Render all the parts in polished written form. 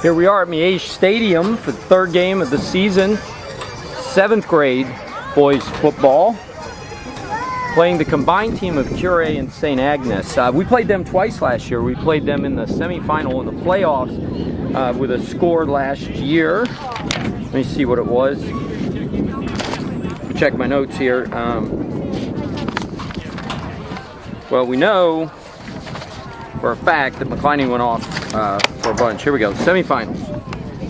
Here we are at Miege Stadium for the third game of the season. 7th grade boys football. Playing the combined team of Curie and St. Agnes. We played them twice last year. We played them in the semifinal and the playoffs with a score last year. Let me see what it was. Check my notes here. Well, we know for a fact that McCliney went off for a bunch. Here we go, semifinals.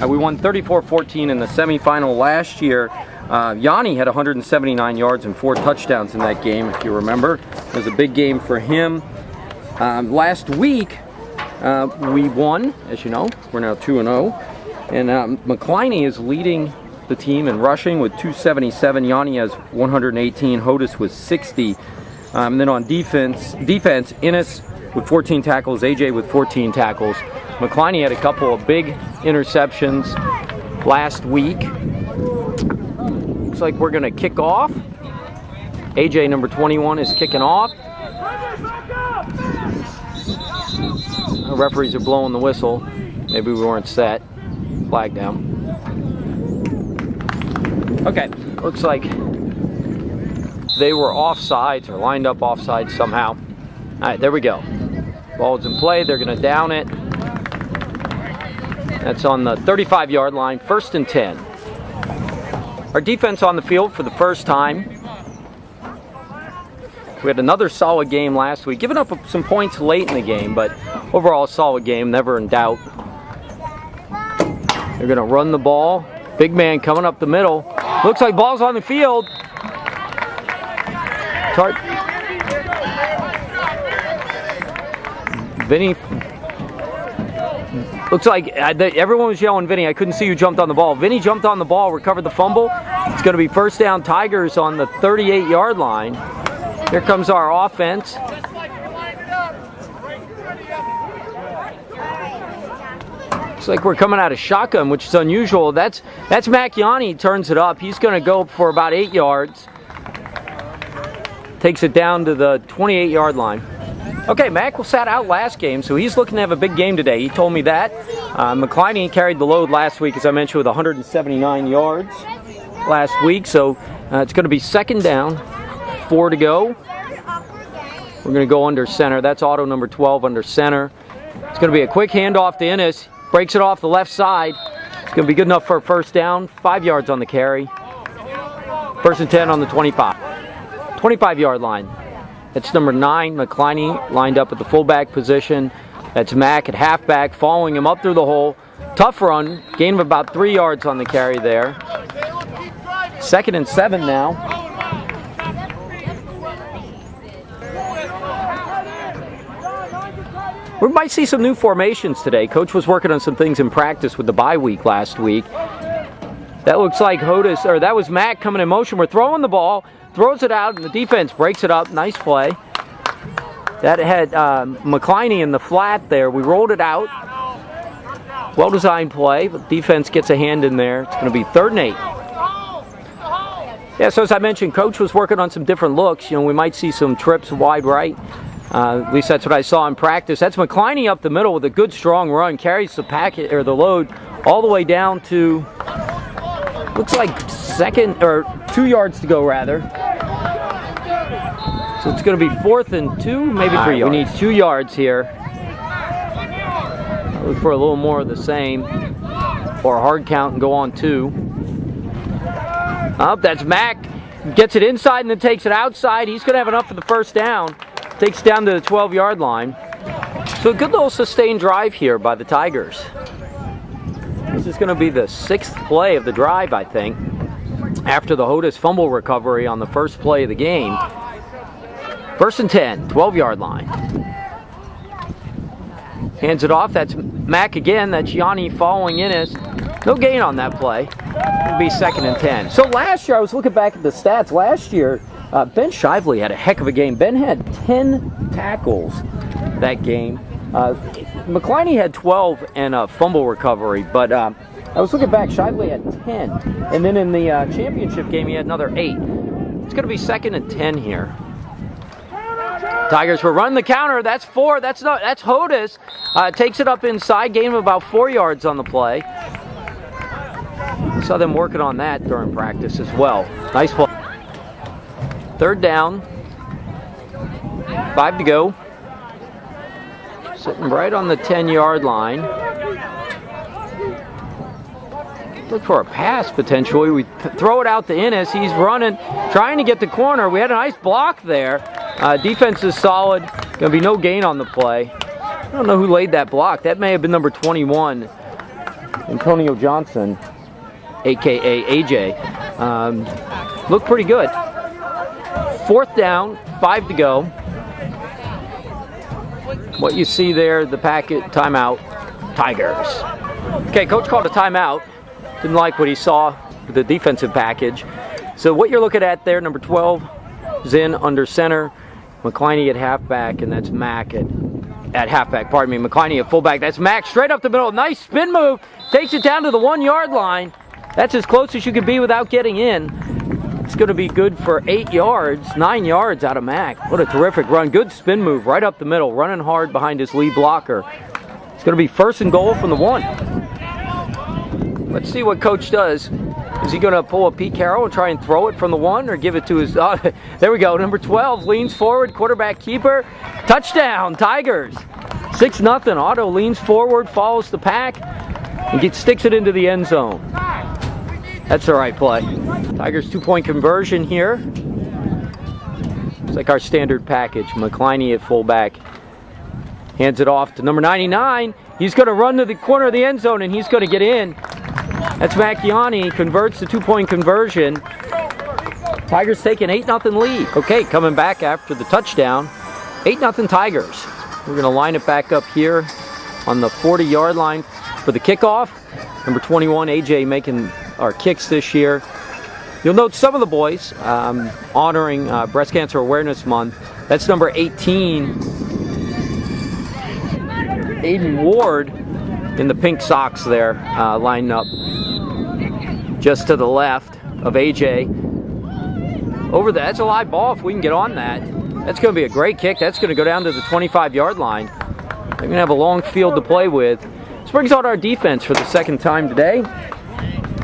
We won 34-14 in the semifinal last year. Yanni had 179 yards and 4 touchdowns in that game, if you remember. It was a big game for him. Last week, we won, as you know. We're now 2-0. And McCliney is leading the team in rushing with 277. Yanni has 118. Hodis was 60. And then on defense, Innes with 14 tackles, AJ with 14 tackles. McCliney had a couple of big interceptions last week. Looks like we're going to kick off. AJ, number 21, is kicking off. The referees are blowing the whistle. Maybe we weren't set. Flag down. Okay, looks like they were offsides or lined up offsides somehow. All right, there we go. Ball's in play. They're going to down it. That's on the 35-yard line, 1st and 10. Our defense on the field for the first time. We had another solid game last week, giving up some points late in the game, but overall a solid game, never in doubt. They're going to run the ball. Big man coming up the middle. Looks like ball's on the field. Vinny. Looks like everyone was yelling Vinny. I couldn't see who jumped on the ball. Vinny jumped on the ball, recovered the fumble. It's going to be 1st down Tigers on the 38-yard line. Here comes our offense. Looks like we're coming out of shotgun, which is unusual. That's Mac Yanni, turns it up. He's going to go for about 8 yards. Takes it down to the 28-yard line. Okay, Mac was sat out last game, so he's looking to have a big game today. He told me that. McCliney carried the load last week, as I mentioned, with 179 yards last week. So it's going to be 2nd down, 4 to go. We're going to go under center. That's auto number 12 under center. It's going to be a quick handoff to Innes. Breaks it off the left side. It's going to be good enough for a 1st down. 5 yards on the carry. 1st and 10 on the 25. 25-yard line. That's number 9, McCliney, lined up at the fullback position. That's Mac at halfback, following him up through the hole. Tough run, gain of about 3 yards on the carry there. 2nd and 7 now. We might see some new formations today. Coach was working on some things in practice with the bye week last week. That looks like Hodis, or that was Mac coming in motion. We're throwing the ball. Throws it out, and the defense breaks it up. Nice play. That had McCliney in the flat there. We rolled it out. Well-designed play, but defense gets a hand in there. It's going to be 3rd and 8. Yeah, so as I mentioned, Coach was working on some different looks. You know, we might see some trips wide right. At least that's what I saw in practice. That's McCliney up the middle with a good, strong run. Carries the packet or the load all the way down to, looks like 2 yards to go rather. So it's going to be 4th and 2, maybe 3 yards. We need 2 yards here. Look for a little more of the same, or a hard count and go on 2. That's Mac. Gets it inside and then takes it outside. He's going to have enough for the 1st down. Takes it down to the 12-yard line. So a good little sustained drive here by the Tigers. This is going to be the 6th play of the drive, I think, after the Hodis fumble recovery on the first play of the game. 1st and 10, 12-yard line. Hands it off. That's Mac again. That's Yanni following Innes. No gain on that play. It'll be 2nd and 10. So last year, I was looking back at the stats. Last year, Ben Shively had a heck of a game. Ben had 10 tackles that game. McCliney had 12 and a fumble recovery, but I was looking back, Shively had 10. And then in the championship game, he had another 8. It's going to be 2nd and 10 here. Tigers were running the counter. That's 4. That's Hodis. Takes it up inside. Gain of about 4 yards on the play. Saw them working on that during practice as well. Nice play. 3rd down. 5 to go. Sitting right on the 10-yard line. Look for a pass potentially. We throw it out to Ennis. He's running, trying to get the corner. We had a nice block there. Defense is solid. Going to be no gain on the play. I don't know who laid that block. That may have been number 21, Antonio Johnson, a.k.a. AJ. Looked pretty good. 4th down, 5 to go. What you see there, the packet, timeout, Tigers. Okay, coach called a timeout. Didn't like what he saw with the defensive package. So what you're looking at there, number 12 is in under center. McCliney at halfback, and that's Mack at halfback. Pardon me, McCliney at fullback. That's Mack straight up the middle. Nice spin move. Takes it down to the 1-yard line. That's as close as you can be without getting in. It's going to be good for 8 yards, 9 yards out of Mack. What a terrific run. Good spin move right up the middle, running hard behind his lead blocker. It's going to be 1st and goal from the 1. Let's see what coach does. Is he going to pull a Pete Carroll and try and throw it from the 1 or give it to his... there we go. Number 12 leans forward, quarterback keeper. Touchdown, Tigers. 6-0. Otto leans forward, follows the pack, and sticks it into the end zone. That's the right play. Tigers 2-point conversion here. It's like our standard package. McCliney at fullback. Hands it off to number 99. He's going to run to the corner of the end zone, and he's going to get in. That's Macchiani, converts the 2-point conversion. Tigers take an 8-0 lead. Okay, coming back after the touchdown. 8-0 Tigers. We're going to line it back up here on the 40-yard line for the kickoff. Number 21, AJ, making our kicks this year. You'll note some of the boys honoring Breast Cancer Awareness Month. That's number 18, Aiden Ward, in the pink socks there, lined up just to the left of AJ. Over there, that's a live ball if we can get on that. That's going to be a great kick. That's going to go down to the 25-yard line. They're going to have a long field to play with. This brings out our defense for the 2nd time today.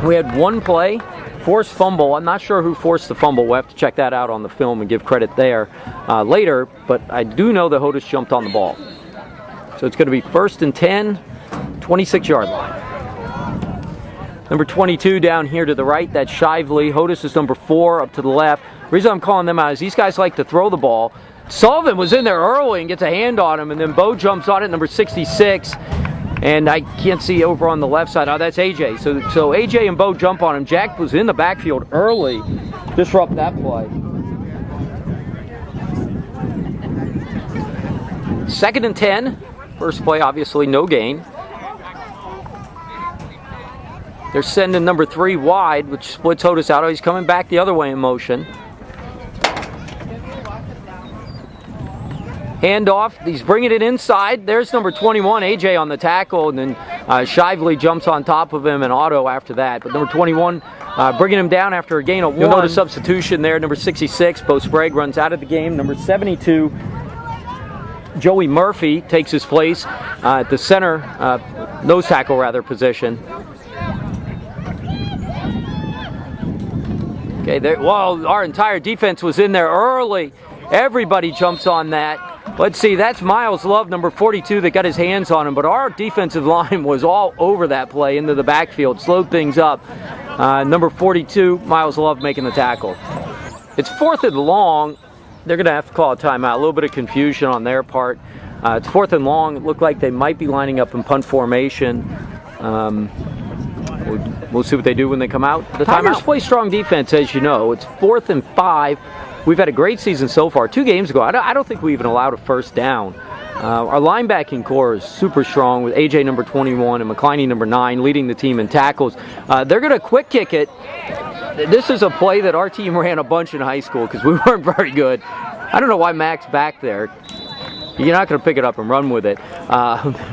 We had 1 play, forced fumble. I'm not sure who forced the fumble. We'll have to check that out on the film and give credit there later. But I do know that Hodis jumped on the ball. So it's going to be 1st and 10, 26-yard line. Number 22 down here to the right, that's Shively. Hodis is number 4 up to the left. The reason I'm calling them out is these guys like to throw the ball. Sullivan was in there early and gets a hand on him, and then Bo jumps on it, number 66. And I can't see over on the left side. Oh, that's AJ. So AJ and Bo jump on him. Jack was in the backfield early. Disrupt that play. 2nd and 10. First play, obviously, no gain. They're sending number 3 wide, which splits Hodis out. He's coming back the other way in motion. Handoff. He's bringing it inside. There's number 21, AJ, on the tackle, and then Shively jumps on top of him, and Otto after that. But number 21 bringing him down after a gain of 1. You'll notice substitution there. Number 66, Bo Sprague, runs out of the game. Number 72, Joey Murphy, takes his place at the center, nose tackle rather, position. Okay, well, our entire defense was in there early. Everybody jumps on that. Let's see, that's Miles Love, number 42, that got his hands on him. But our defensive line was all over that play into the backfield, slowed things up. Number 42, Miles Love, making the tackle. It's 4th and long. They're going to have to call a timeout. A little bit of confusion on their part. It's 4th and long. It looked like they might be lining up in punt formation. We'll see what they do when they come out. The Tigers play strong defense, as you know. It's 4th and 5. We've had a great season so far. 2 games ago, I don't think we even allowed a first down. Our linebacking core is super strong with AJ number 21 and McCliney number 9 leading the team in tackles. They're going to quick kick it. This is a play that our team ran a bunch in high school because we weren't very good. I don't know why Mac's back there. You're not going to pick it up and run with it.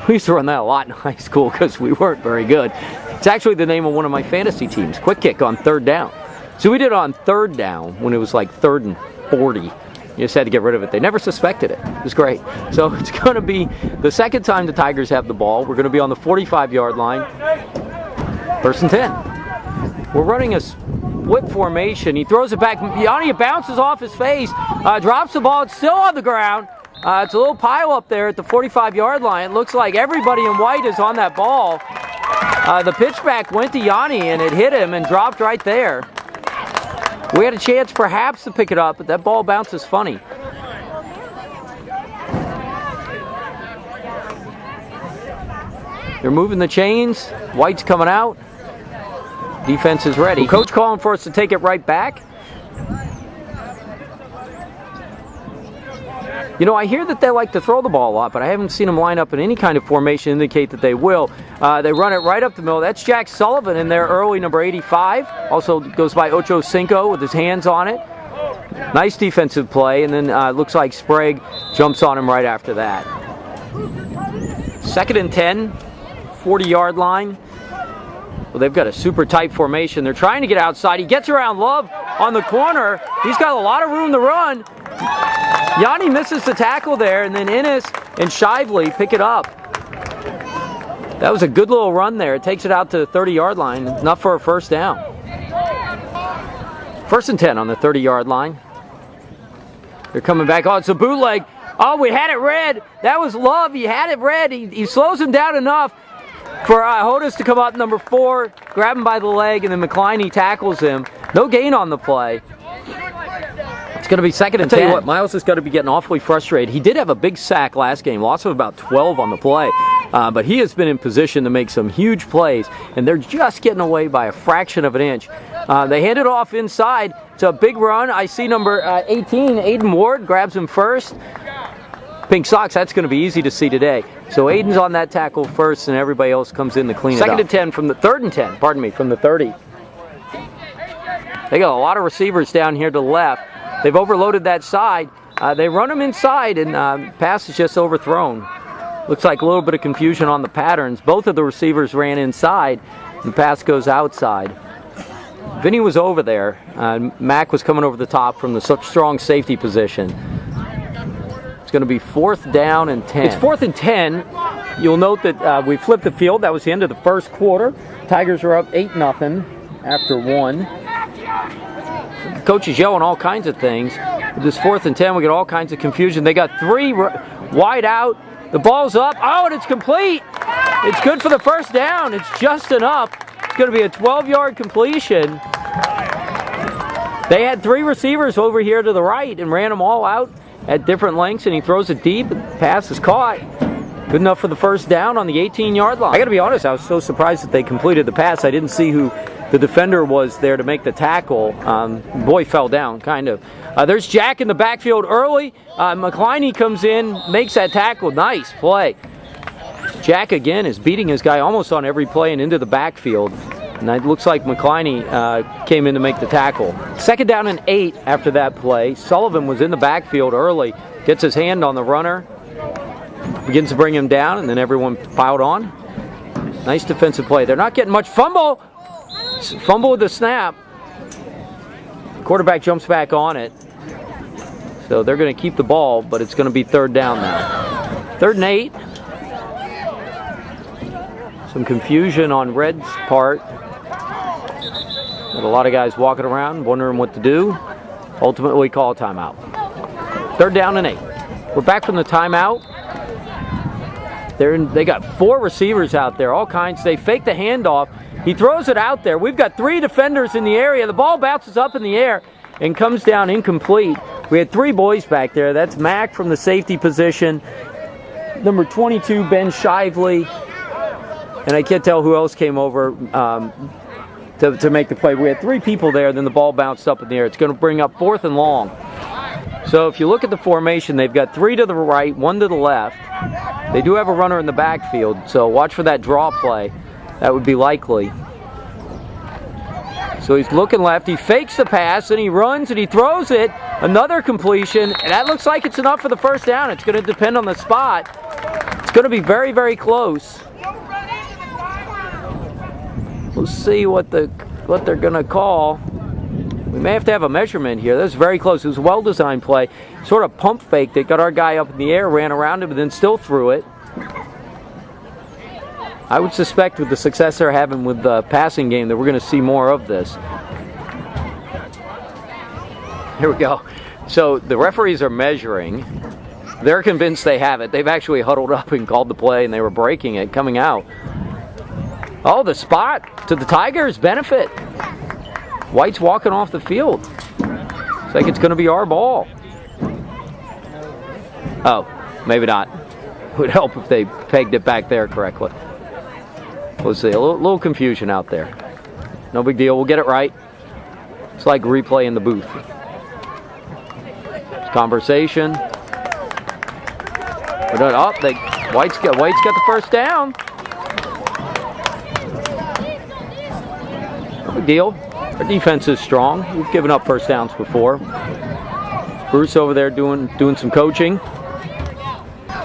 We used to run that a lot in high school because we weren't very good. It's actually the name of one of my fantasy teams, quick kick on 3rd down. So we did it on 3rd down when it was like 3rd and 40. You just had to get rid of it. They never suspected it. It was great. So it's going to be the second time the Tigers have the ball. We're going to be on the 45-yard line. 1st and 10. We're running a split formation. He throws it back. Yanni, it bounces off his face. Drops the ball. It's still on the ground. It's a little pile up there at the 45-yard line. It looks like everybody in white is on that ball. The pitch back went to Yanni, and it hit him and dropped right there. We had a chance perhaps to pick it up, but that ball bounces funny. They're moving the chains. White's coming out. Defense is ready. Coach calling for us to take it right back. You know, I hear that they like to throw the ball a lot, but I haven't seen them line up in any kind of formation indicate that they will. They run it right up the middle. That's Jack Sullivan in there early, number 85. Also goes by Ocho Cinco with his hands on it. Nice defensive play, and then looks like Sprague jumps on him right after that. 2nd and 10, 40-yard line. Well, they've got a super tight formation. They're trying to get outside. He gets around Love on the corner. He's got a lot of room to run. Yanni misses the tackle there, and then Ennis and Shively pick it up. That was a good little run there. It takes it out to the 30-yard line. Enough for a 1st down. 1st and 10 on the 30-yard line. They're coming back. Oh, it's a bootleg. Oh, we had it red. That was Love. He had it red. He slows him down enough for Hodes to come up, number 4, grab him by the leg, and then McCliney tackles him. No gain on the play. It's going to be 2nd and 10. Tell you what, Miles has got to be getting awfully frustrated. He did have a big sack last game, loss of about 12 on the play, but he has been in position to make some huge plays, and they're just getting away by a fraction of an inch. They hand it off inside. It's a big run. I see number 18, Aiden Ward, grabs him first. Pink socks, that's going to be easy to see today. So Aiden's on that tackle first, and everybody else comes in to clean it up. 2nd and 10 from the 3rd and 10, pardon me, from the 30. They got a lot of receivers down here to the left. They've overloaded that side. They run them inside, and pass is just overthrown. Looks like a little bit of confusion on the patterns. Both of the receivers ran inside, and the pass goes outside. Vinny was over there. Mac was coming over the top from the strong safety position. It's going to be 4th down and 10. It's 4th and 10. You'll note that we flipped the field. That was the end of the 1st quarter. Tigers are up 8-0 after 1. The coach is yelling all kinds of things. With this 4th and 10, we get all kinds of confusion. They got 3 wide out. The ball's up. Oh, and it's complete. It's good for the 1st down. It's just enough. It's going to be a 12-yard completion. They had 3 receivers over here to the right and ran them all out at different lengths, and he throws it deep. The pass is caught. Good enough for the 1st down on the 18-yard line. I got to be honest, I was so surprised that they completed the pass. I didn't see who the defender was there to make the tackle. Boy fell down, kind of. There's Jack in the backfield early. McCliney comes in, makes that tackle. Nice play. Jack, again, is beating his guy almost on every play and into the backfield. And it looks like McCliney came in to make the tackle. 2nd down and 8 after that play. Sullivan was in the backfield early. Gets his hand on the runner. Begins to bring him down, and then everyone piled on. Nice defensive play. They're not getting much. Fumble! Fumble with the snap. Quarterback jumps back on it. So they're going to keep the ball, but it's going to be 3rd down now. 3rd and 8. Some confusion on Red's part. Got a lot of guys walking around wondering what to do. Ultimately call a timeout. 3rd down and 8. We're back from the timeout. They got 4 receivers out there, all kinds. They fake the handoff. He throws it out there. We've got 3 defenders in the area. The ball bounces up in the air and comes down incomplete. We had 3 boys back there. That's Mac from the safety position. Number 22, Ben Shively. And I can't tell who else came over to make the play. We had 3 people there, then the ball bounced up in the air. It's going to bring up 4th and long. So if you look at the formation, they've got 3 to the right, 1 to the left. They do have a runner in the backfield, so watch for that draw play. That would be likely. So he's looking left. He fakes the pass, and he runs, and he throws it. Another completion, and that looks like it's enough for the 1st down. It's going to depend on the spot. It's going to be very, very close. We'll see what they're going to call. We may have to have a measurement here. That was very close. It was a well-designed play. Sort of pump fake that got our guy up in the air, ran around him, but then still threw it. I would suspect with the success they're having with the passing game that we're going to see more of this. Here we go. So the referees are measuring. They're convinced they have it. They've actually huddled up and called the play, and they were breaking it, coming out. Oh, the spot to the Tigers' benefit. White's walking off the field. It's like it's going to be our ball. Oh, maybe not. It would help if they pegged it back there correctly. We'll see. A little confusion out there. No big deal. We'll get it right. It's like replay in the booth. Conversation. Oh, White's got the first down. No big deal. Our defense is strong. We've given up first downs before. Bruce over there doing some coaching.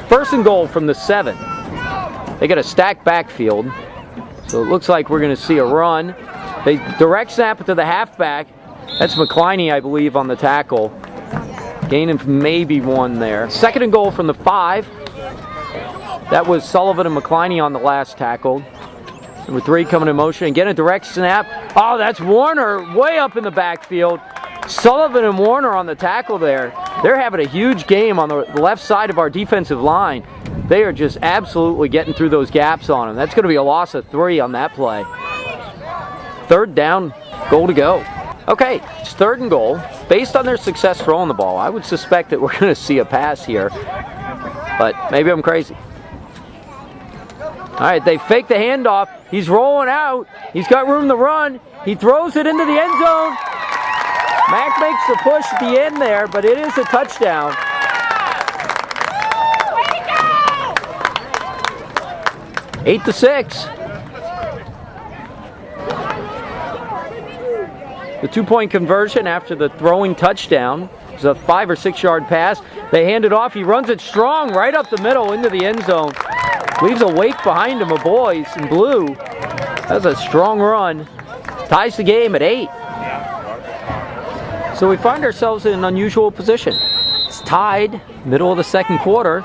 First and goal from the 7. They got a stacked backfield. So it looks like we're going to see a run. They direct snap it to the halfback. That's McCliney, I believe, on the tackle. Gaining maybe 1 there. Second and goal from the 5. That was Sullivan and McCliney on the last tackle. Number 3 coming in motion. Again, a direct snap. Oh, that's Warner way up in the backfield. Sullivan and Warner on the tackle there. They're having a huge game on the left side of our defensive line. They are just absolutely getting through those gaps on them. That's going to be a loss of 3 on that play. Third down, goal to go. Okay, it's third and goal. Based on their success throwing the ball, I would suspect that we're going to see a pass here. But maybe I'm crazy. All right, they fake the handoff. He's rolling out. He's got room to run. He throws it into the end zone. Mack makes the push at the end there, but it is a touchdown. Way to go! 8-6. The 2-point conversion after the throwing touchdown. It's a 5 or 6 yard pass. They hand it off. He runs it strong right up the middle into the end zone. Leaves a wake behind him of boys in blue. That's a strong run. Ties the game at 8. So we find ourselves in an unusual position. It's tied, middle of the second quarter.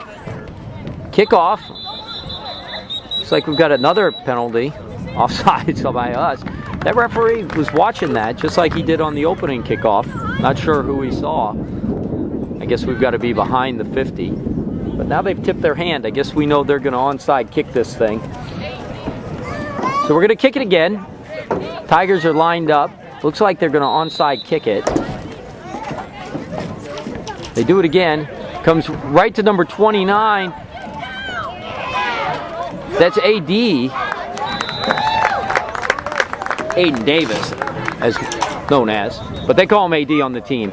Kickoff. Looks like we've got another penalty. Offsides by us. That referee was watching that just like he did on the opening kickoff. Not sure who he saw. I guess we've got to be behind the 50. But now they've tipped their hand. I guess we know they're going to onside kick this thing. So we're going to kick it again. Tigers are lined up. Looks like they're going to onside kick it. They do it again. Comes right to number 29. That's AD. Aiden Davis, as known as. But they call him AD on the team.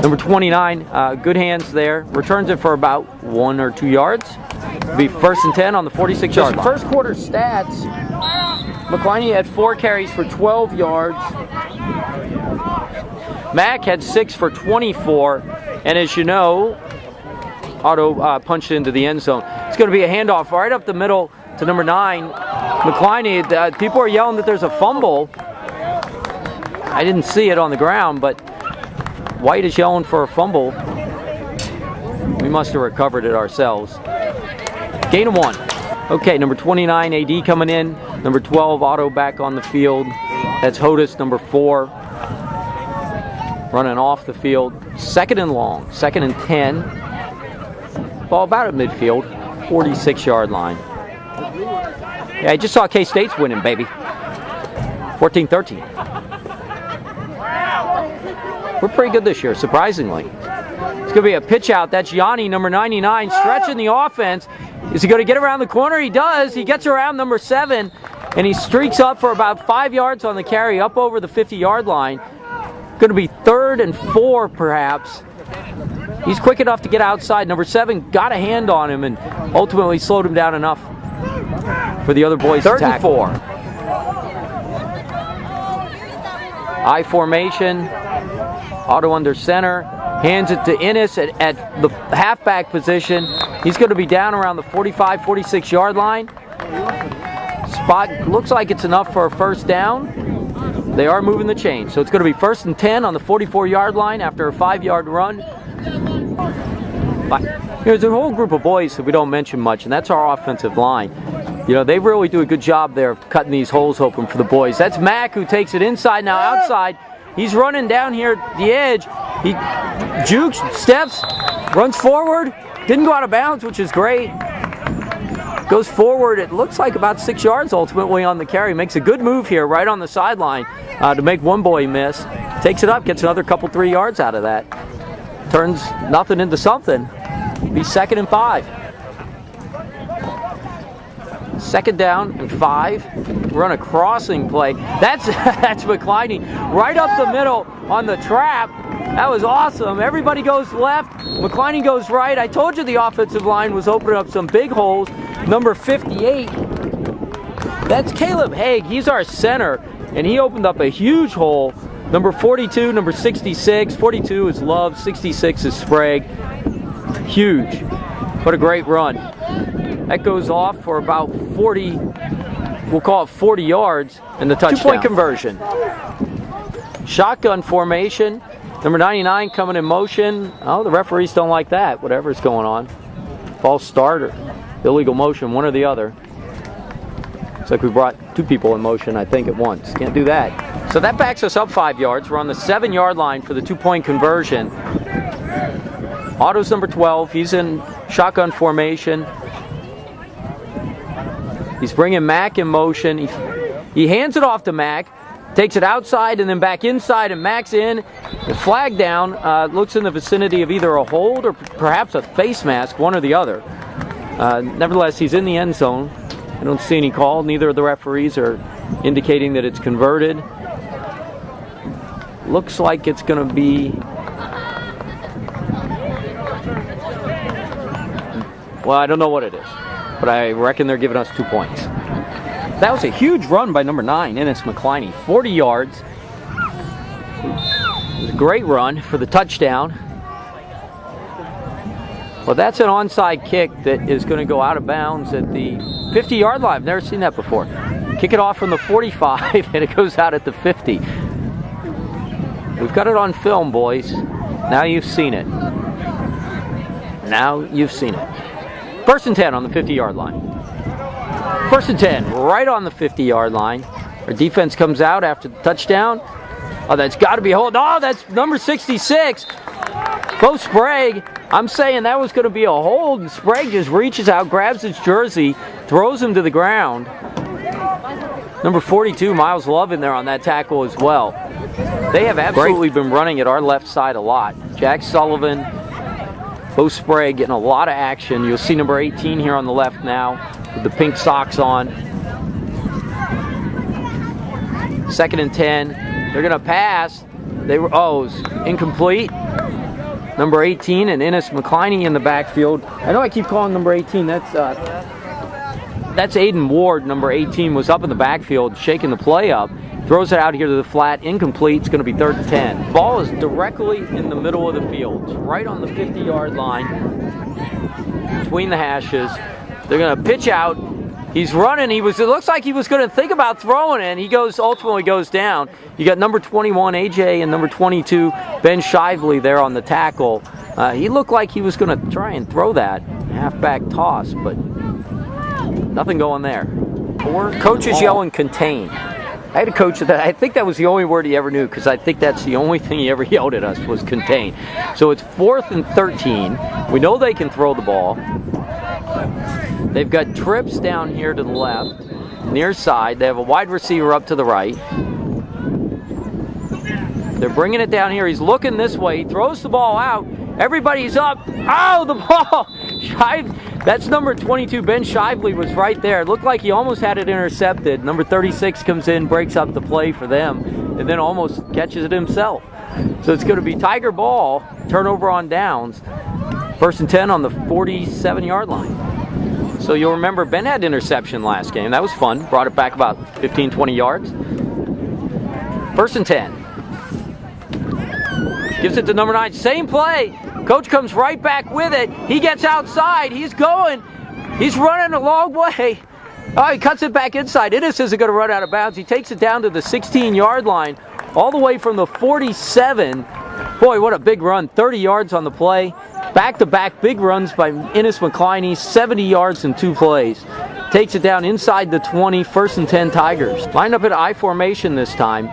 Number 29, good hands there. Returns it for about 1 or 2 yards. It'll be first and 10 on the 46-yard line. First quarter stats. McCliney had 4 carries for 12 yards. Mack had 6 for 24. And as you know, Otto punched into the end zone. It's going to be a handoff right up the middle to number 9. McCliney, people are yelling that there's a fumble. I didn't see it on the ground, but White is yelling for a fumble. We must have recovered it ourselves. Gain of 1. Okay, number 29, AD coming in. Number 12, Otto back on the field. That's Hodis, number 4. Running off the field. Second and long. Second and 10. Ball about at midfield. 46-yard line. Yeah, I just saw K-State's winning, baby. 14-13. We're pretty good this year, surprisingly. It's going to be a pitch out. That's Yanni, number 99, stretching the offense. Is he going to get around the corner? He does. He gets around number 7, and he streaks up for about 5 yards on the carry, up over the 50-yard line. Going to be 3rd and 4, perhaps. He's quick enough to get outside. Number 7 got a hand on him and ultimately slowed him down enough for the other boys to tackle. 3rd and 4. I formation. Otto under center. Hands it to Ennis at the halfback position. He's going to be down around the 45, 46-yard line. Spot looks like it's enough for a first down. They are moving the chain. So it's going to be 1st and 10 on the 44-yard line after a 5-yard run. There's a whole group of boys that we don't mention much, and that's our offensive line. You know, they really do a good job there of cutting these holes open for the boys. That's Mack who takes it inside, now outside. He's running down here at the edge. He jukes, steps, runs forward. Didn't go out of bounds, which is great. Goes forward, it looks like about 6 yards ultimately on the carry. Makes a good move here right on the sideline to make one boy miss. Takes it up, gets another couple, 3 yards out of that. Turns nothing into something. Be 2nd and 5. 2nd down and 5. Run a crossing play. That's McCliney right up the middle on the trap. That was awesome. Everybody goes left. McCliney goes right. I told you the offensive line was opening up some big holes. Number 58. That's Caleb Haig. He's our center, and he opened up a huge hole. Number 42, number 66. 42 is Love. 66 is Sprague. Huge. What a great run. That goes off for about 40, we'll call it 40 yards, and the touchdown. 2-point conversion. Shotgun formation. Number 99 coming in motion. Oh, the referees don't like that, whatever's going on. False start or illegal motion, one or the other. Looks like we brought 2 people in motion, I think, at once. Can't do that. So that backs us up 5 yards. We're on the 7-yard line for the 2-point conversion. Otto's number 12. He's in shotgun formation. He's bringing Mack in motion. He hands it off to Mack. Takes it outside and then back inside, and Mack's in. The flag down looks in the vicinity of either a hold or perhaps a face mask, one or the other. Nevertheless, he's in the end zone. I don't see any call. Neither of the referees are indicating that it's converted. Looks like it's going to be... Well, I don't know what it is, but I reckon they're giving us 2 points. That was a huge run by number 9, Ennis McCliney. 40 yards. It was a great run for the touchdown. Well, that's an onside kick that is going to go out of bounds at the 50-yard line. I've never seen that before. Kick it off from the 45, and it goes out at the 50. We've got it on film, boys. Now you've seen it. Now you've seen it. 1st and 10 on the 50-yard line. 1st and 10, right on the 50-yard line. Our defense comes out after the touchdown. Oh, that's got to be a hold. Oh, that's number 66. Bo Sprague. I'm saying that was going to be a hold, and Sprague just reaches out, grabs his jersey, throws him to the ground. Number 42, Miles Love, in there on that tackle as well. They have absolutely been running at our left side a lot. Jack Sullivan, Bo Sprague getting a lot of action. You'll see number 18 here on the left now with the pink socks on. 2nd and 10. They're going to pass. It was incomplete. Number 18 and Ennis McCliney in the backfield. I know I keep calling number 18. That's Aiden Ward. Number 18 was up in the backfield shaking the play up. Throws it out here to the flat. Incomplete. It's going to be 3rd and 10. Ball is directly in the middle of the field. Right on the 50-yard line. Between the hashes. They're going to pitch out. He's running. It looks like he was going to think about throwing it, and he ultimately goes down. You got number 21, AJ, and number 22, Ben Shively there on the tackle. He looked like he was going to try and throw that halfback toss, but nothing going there. Coach is yelling contain. I had a coach that I think that was the only word he ever knew, because I think that's the only thing he ever yelled at us was contain. So it's 4th and 13. We know they can throw the ball. They've got trips down here to the left, near side. They have a wide receiver up to the right. They're bringing it down here. He's looking this way. He throws the ball out. Everybody's up. Oh, the ball! That's number 22, Ben Shively, was right there. It looked like he almost had it intercepted. Number 36 comes in, breaks up the play for them, and then almost catches it himself. So it's going to be Tiger ball, turnover on downs. 1st and 10 on the 47-yard line. So you'll remember Ben had interception last game. That was fun. Brought it back about 15, 20 yards. 1st and 10. Gives it to number 9. Same play. Coach comes right back with it. He gets outside. He's going. He's running a long way. Oh, he cuts it back inside. Agnes isn't going to run out of bounds. He takes it down to the 16-yard line, all the way from the 47. Boy, what a big run. 30 yards on the play. Back-to-back big runs by Agnes McCliney, 70 yards in 2 plays. Takes it down inside the 20, 1st and 10 Tigers. Lined up in I formation this time.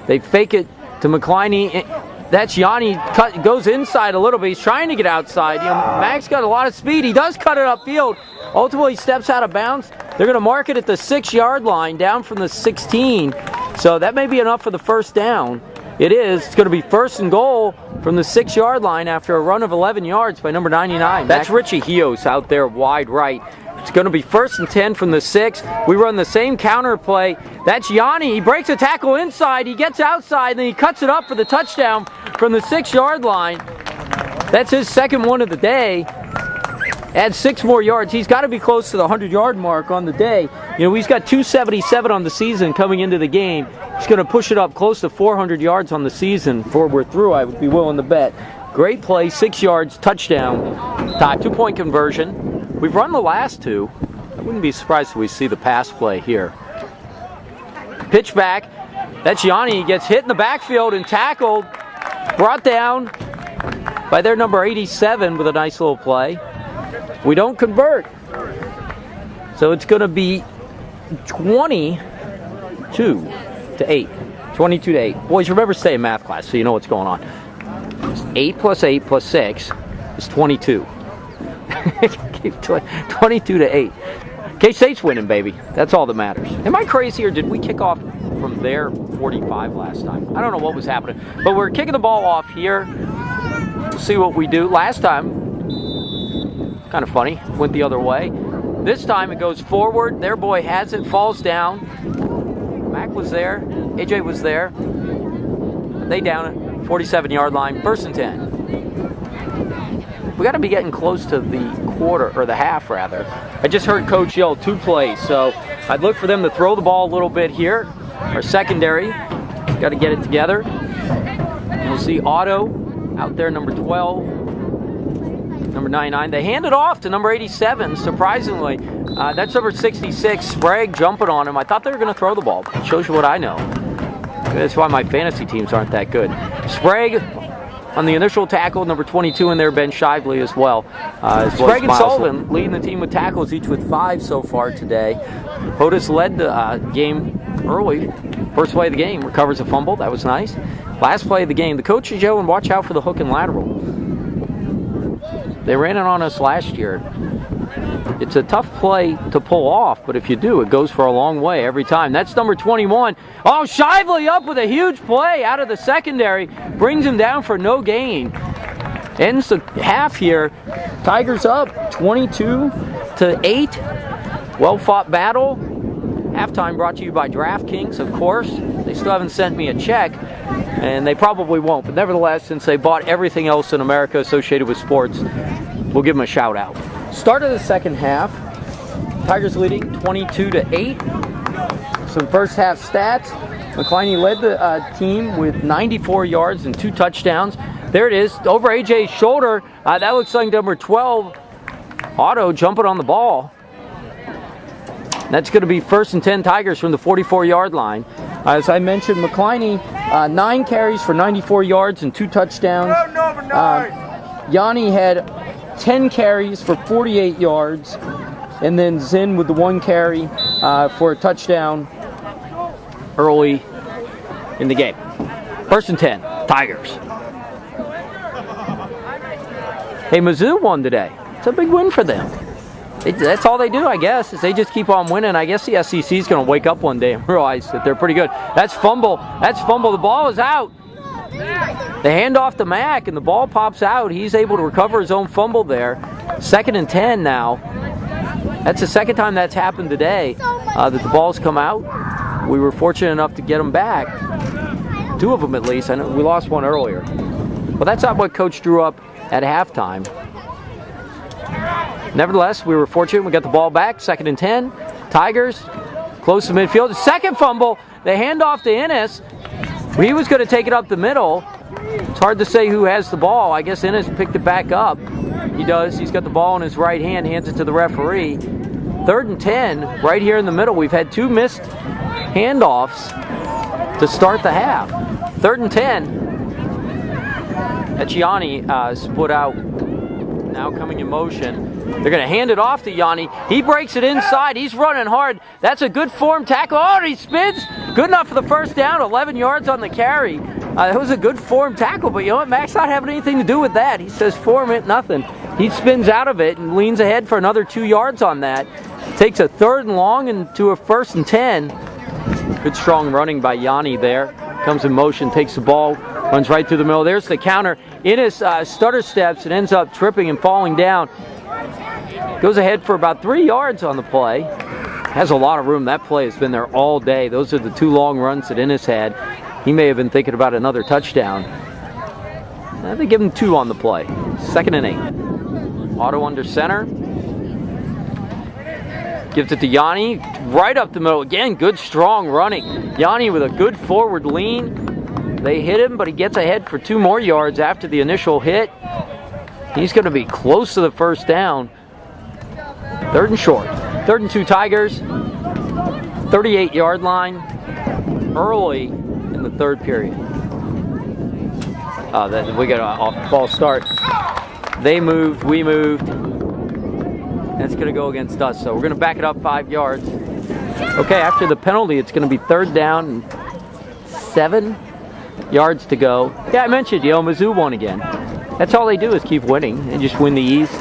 They fake it to McCliney. That's Yanni, goes inside a little bit. He's trying to get outside. You know, Max got a lot of speed. He does cut it upfield. Ultimately, steps out of bounds. They're going to mark it at the 6-yard line, down from the 16. So that may be enough for the first down. It is. It's going to be 1st and goal from the 6-yard line after a run of 11 yards by number 99. That's Richie Hios out there wide right. It's going to be 1st and 10 from the 6. We run the same counter play. That's Yanni. He breaks a tackle inside. He gets outside, and then he cuts it up for the touchdown from the 6-yard line. That's his second one of the day. Adds 6 more yards. He's got to be close to the 100-yard mark on the day. You know, he's got 277 on the season coming into the game. He's going to push it up close to 400 yards on the season before we're through, I would be willing to bet. Great play, 6 yards, touchdown. Tie, 2-point conversion. We've run the last 2. I wouldn't be surprised if we see the pass play here. Pitch back. That's Yanni. He gets hit in the backfield and tackled. Brought down by their number 87 with a nice little play. We don't convert. So it's going to be 22 to 8. 22 to 8. Boys, remember to stay in math class so you know what's going on. 8 plus 8 plus 6 is 22. 22 to 8. K-State's winning, baby. That's all that matters. Am I crazy, or did we kick off from their 45 last time? I don't know what was happening. But we're kicking the ball off here. We'll see what we do. Last time, kind of funny, went the other way. This time it goes forward. Their boy has it, falls down. Mac was there. AJ was there. They down it. 47-yard line. 1st and 10. We got to be getting close to the quarter, or the half rather. I just heard Coach yell 2 plays, so I'd look for them to throw the ball a little bit here. Our secondary got to get it together. And we'll see Otto out there, number 12, number 99. They hand it off to number 87, surprisingly. That's number 66, Sprague, jumping on him. I thought they were going to throw the ball. It shows you what I know. That's why my fantasy teams aren't that good. Sprague on the initial tackle, number 22 in there, Ben Shively as well. Sprague and Sullivan leading the team with tackles, each with 5 so far today. Otis led the game early. First play of the game, recovers a fumble. That was nice. Last play of the game, the coach is yelling, watch out for the hook and lateral. They ran it on us last year. It's a tough play to pull off, but if you do, it goes for a long way every time. That's number 21. Oh, Shively up with a huge play out of the secondary. Brings him down for no gain. Ends the half here. Tigers up 22 to 8. Well-fought battle. Halftime brought to you by DraftKings, of course. They still haven't sent me a check, and they probably won't. But nevertheless, since they bought everything else in America associated with sports, we'll give them a shout out. Start of the second half. Tigers leading 22 to 8. Some first half stats. McCliney led the team with 94 yards and 2 touchdowns. There it is, over AJ's shoulder. That looks like number 12, Otto, jumping on the ball. That's going to be 1st and 10 Tigers from the 44-yard line. As I mentioned, McCliney, 9 carries for 94 yards and 2 touchdowns. Yanni had 10 carries for 48 yards. And then Zinn with the 1 carry for a touchdown early in the game. 1st and 10, Tigers. Hey, Mizzou won today. It's a big win for them. That's all they do, I guess, is they just keep on winning. I guess the SEC is going to wake up one day and realize that they're pretty good. That's fumble. That's fumble. The ball is out. They hand off to Mack, and the ball pops out. He's able to recover his own fumble there. 2nd and 10 now. That's the second time that's happened today, that the ball's come out. We were fortunate enough to get them back. 2 of them at least. I know we lost 1 earlier. But that's not what Coach drew up at halftime. Nevertheless, we were fortunate. We got the ball back. 2nd and 10. Tigers close to midfield. Second fumble. They hand off to Agnes. He was going to take it up the middle. It's hard to say who has the ball. I guess Agnes picked it back up. He does. He's got the ball in his right hand, hands it to the referee. 3rd and 10, right here in the middle. We've had 2 missed handoffs to start the half. 3rd and 10. That's Yanni split out, now coming in motion. They're going to hand it off to Yanni. He breaks it inside. He's running hard. That's a good form tackle. Oh, and he spins. Good enough for the first down. 11 yards on the carry. It was a good form tackle, but you know what? Mac's not having anything to do with that. He says form it, nothing. He spins out of it and leans ahead for another 2 yards on that. Takes a 3rd and long into a 1st and 10. Good strong running by Yanni there. Comes in motion, takes the ball, runs right through the middle. There's the counter. In his stutter steps and ends up tripping and falling down. Goes ahead for about 3 yards on the play. Has a lot of room. That play has been there all day. Those are the 2 long runs that Ennis had. He may have been thinking about another touchdown. They give him 2 on the play. 2nd and 8. Otto under center. Gives it to Yanni. Right up the middle. Again, good strong running. Yanni with a good forward lean. They hit him, but he gets ahead for 2 more yards after the initial hit. He's going to be close to the first down. 3rd and short. 3rd and 2 Tigers. 38-yard line. Early in the 3rd period. We got a false start. They moved. We moved. That's going to go against us. So we're going to back it up 5 yards. Okay, after the penalty, it's going to be 3rd down and 7 yards to go. Yeah, I mentioned, Mizzou won again. That's all they do is keep winning and just win the East.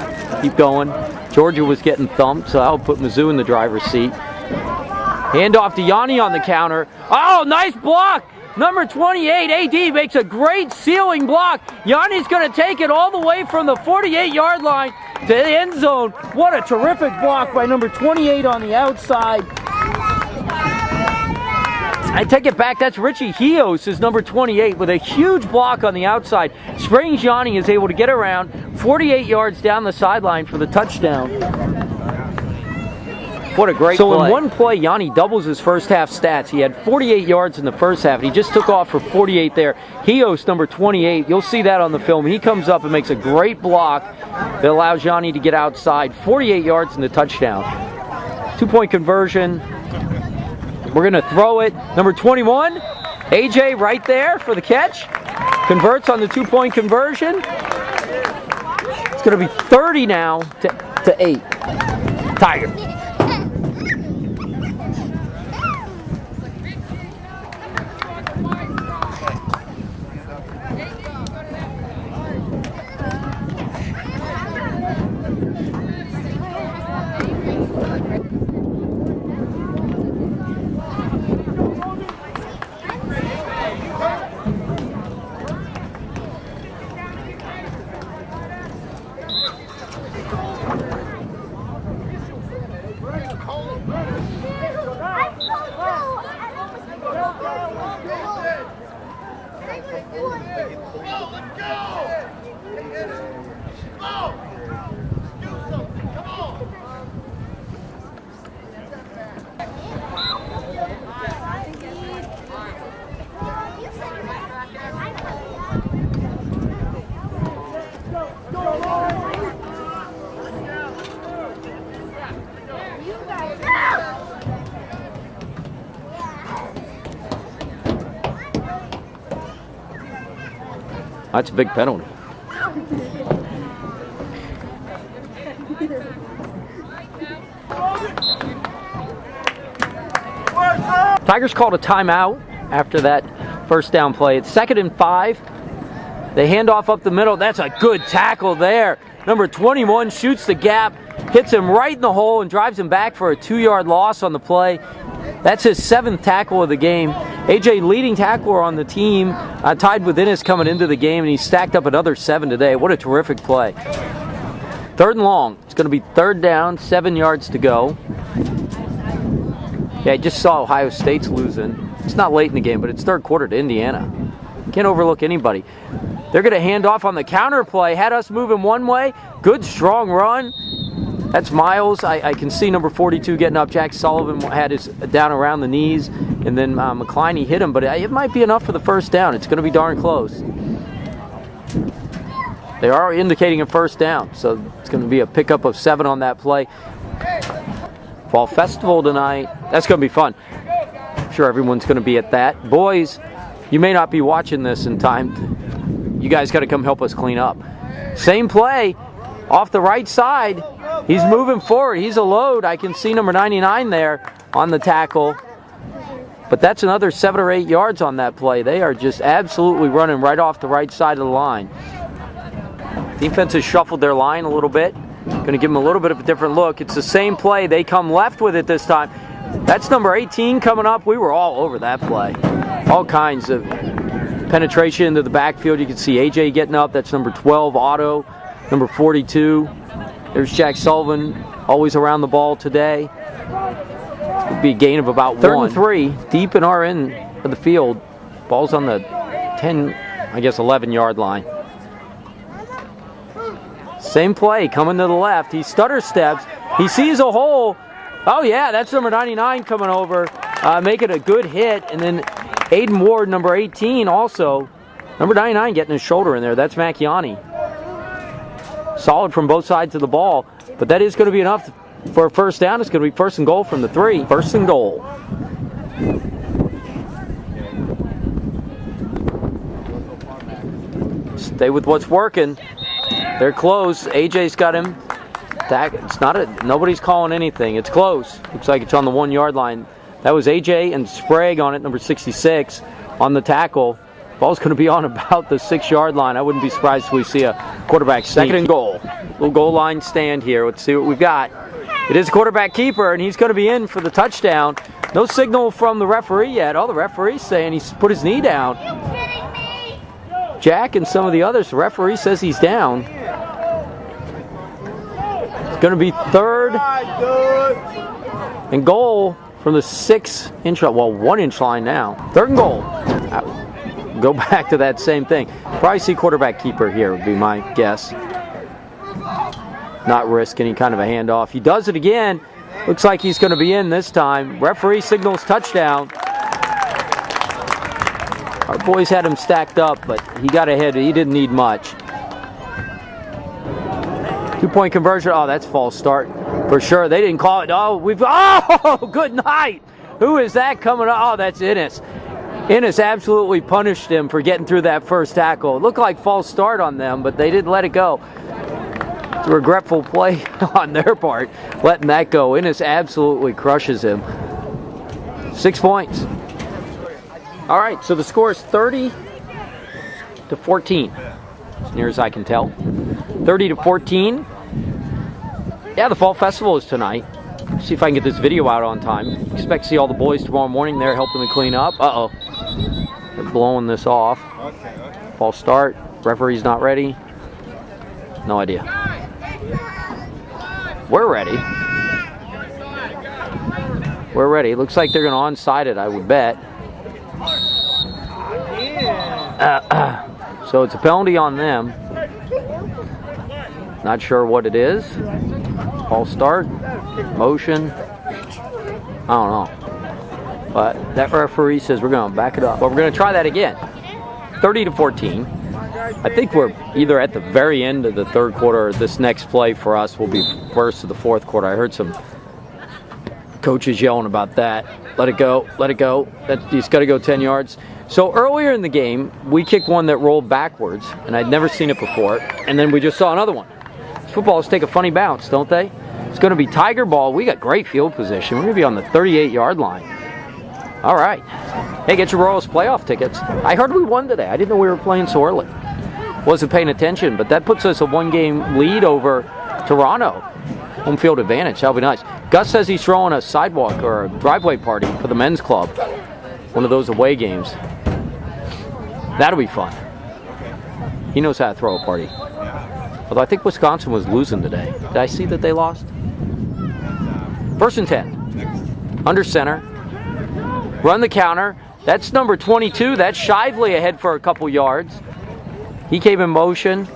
Keep going. Georgia was getting thumped, so I'll put Mizzou in the driver's seat. Handoff to Yanni on the counter. Oh, nice block! Number 28, AD makes a great ceiling block. Yanni's going to take it all the way from the 48-yard line to the end zone. What a terrific block by number 28 on the outside. I take it back. That's Richie Hios is number 28 with a huge block on the outside. Springs Yanni is able to get around 48 yards down the sideline for the touchdown. What a great play. So in one play, Yanni doubles his first half stats. He had 48 yards in the first half, and he just took off for 48 there. Hios, number 28, you'll see that on the film. He comes up and makes a great block that allows Yanni to get outside. 48 yards in the touchdown. 2-point conversion. We're going to throw it. Number 21, AJ right there for the catch. Converts on the 2-point conversion. It's going to be 30 now to 8. Tiger. That's a big penalty. Tigers called a timeout after that first down play. It's 2nd and 5. They hand off up the middle. That's a good tackle there. Number 21 shoots the gap, hits him right in the hole, and drives him back for a 2-yard loss on the play. That's his 7th tackle of the game. AJ, leading tackler on the team, tied with Ennis coming into the game, and he stacked up another 7 today. What a terrific play. 3rd and long. It's going to be 3rd down, 7 yards to go. Yeah, I just saw Ohio State's losing. It's not late in the game, but it's 3rd quarter to Indiana. You can't overlook anybody. They're going to hand off on the counter play. Had us moving one way. Good, strong run. That's Miles. I can see number 42 getting up. Jack Sullivan had his down around the knees, and then McCliney hit him, but it might be enough for the first down. It's going to be darn close. They are indicating a first down, so it's going to be a pickup of 7 on that play. Fall Festival tonight. That's going to be fun. I'm sure everyone's going to be at that. Boys, you may not be watching this in time. You guys got to come help us clean up. Same play off the right side. He's moving forward. He's a load. I can see number 99 there on the tackle. But that's another 7 or 8 yards on that play. They are just absolutely running right off the right side of the line. Defense has shuffled their line a little bit. Going to give them a little bit of a different look. It's the same play. They come left with it this time. That's number 18 coming up. We were all over that play. All kinds of penetration into the backfield. You can see AJ getting up. That's number 12, Otto. Number 42. There's Jack Sullivan, always around the ball today. It'd be a gain of about 3rd and 3, deep in our end of the field. Ball's on the 10, I guess 11-yard line. Same play, coming to the left. He stutter steps. He sees a hole. Oh, yeah, that's number 99 coming over, making a good hit. And then Aiden Ward, number 18, also. Number 99 getting his shoulder in there. That's Macchiani. Solid from both sides of the ball. But that is going to be enough for a first down. It's going to be 1st and goal from the 3. 1st and goal. Stay with what's working. They're close. AJ's got him. It's not nobody's calling anything. It's close. Looks like it's on the 1-yard line. That was AJ and Sprague on it, number 66, on the tackle. Ball's going to be on about the 6-yard line. I wouldn't be surprised if we see a quarterback sneak. 2nd and goal. Little goal line stand here. Let's see what we've got. It is a quarterback keeper, and he's going to be in for the touchdown. No signal from the referee yet. Oh, the referee's saying he's put his knee down. Jack and some of the others, the referee says he's down. It's going to be 3rd and goal from the 6-inch, well, 1-inch line now. 3rd and goal. Go back to that same thing. Probably see quarterback keeper here would be my guess. Not risk any kind of a handoff. He does it again. Looks like he's going to be in this time. Referee signals touchdown. Our boys had him stacked up, but he got ahead. He didn't need much. 2-point conversion. Oh, that's false start for sure. They didn't call it. Oh, good night. Who is that coming up? Oh, that's Agnes. Agnes absolutely punished him for getting through that first tackle. It looked like false start on them, but they didn't let it go. It's a regretful play on their part, letting that go. Agnes absolutely crushes him. 6 points. All right, so the score is 30-14, as near as I can tell. 30-14. Yeah, the Fall Festival is tonight. See if I can get this video out on time. Expect to see all the boys tomorrow morning there helping me clean up. Uh-oh. They're blowing this off. False start. Referee's not ready. No idea. We're ready. We're ready. Looks like they're going to onside it, I would bet. So it's a penalty on them. Not sure what it is. False start. Motion. I don't know. But that referee says we're going to back it up. But we're going to try that again. 30-14. I think we're either at the very end of the 3rd quarter or this next play for us will be first of the 4th quarter. I heard some coaches yelling about that. Let it go. Let it go. He's got to go 10 yards. So earlier in the game, we kicked one that rolled backwards, and I'd never seen it before. And then we just saw another one. Footballs take a funny bounce, don't they? It's going to be Tiger ball. We got great field position. We're going to be on the 38-yard line. All right. Hey, get your Royals playoff tickets. I heard we won today. I didn't know we were playing so early. Wasn't paying attention, but that puts us a 1-game lead over Toronto. Home field advantage. That'll be nice. Gus says he's throwing a sidewalk or a driveway party for the men's club. One of those away games. That'll be fun. He knows how to throw a party. Although I think Wisconsin was losing today. Did I see that they lost? 1st and 10. Under center. Run the counter. That's number 22. That's Shively ahead for a couple yards. He came in motion.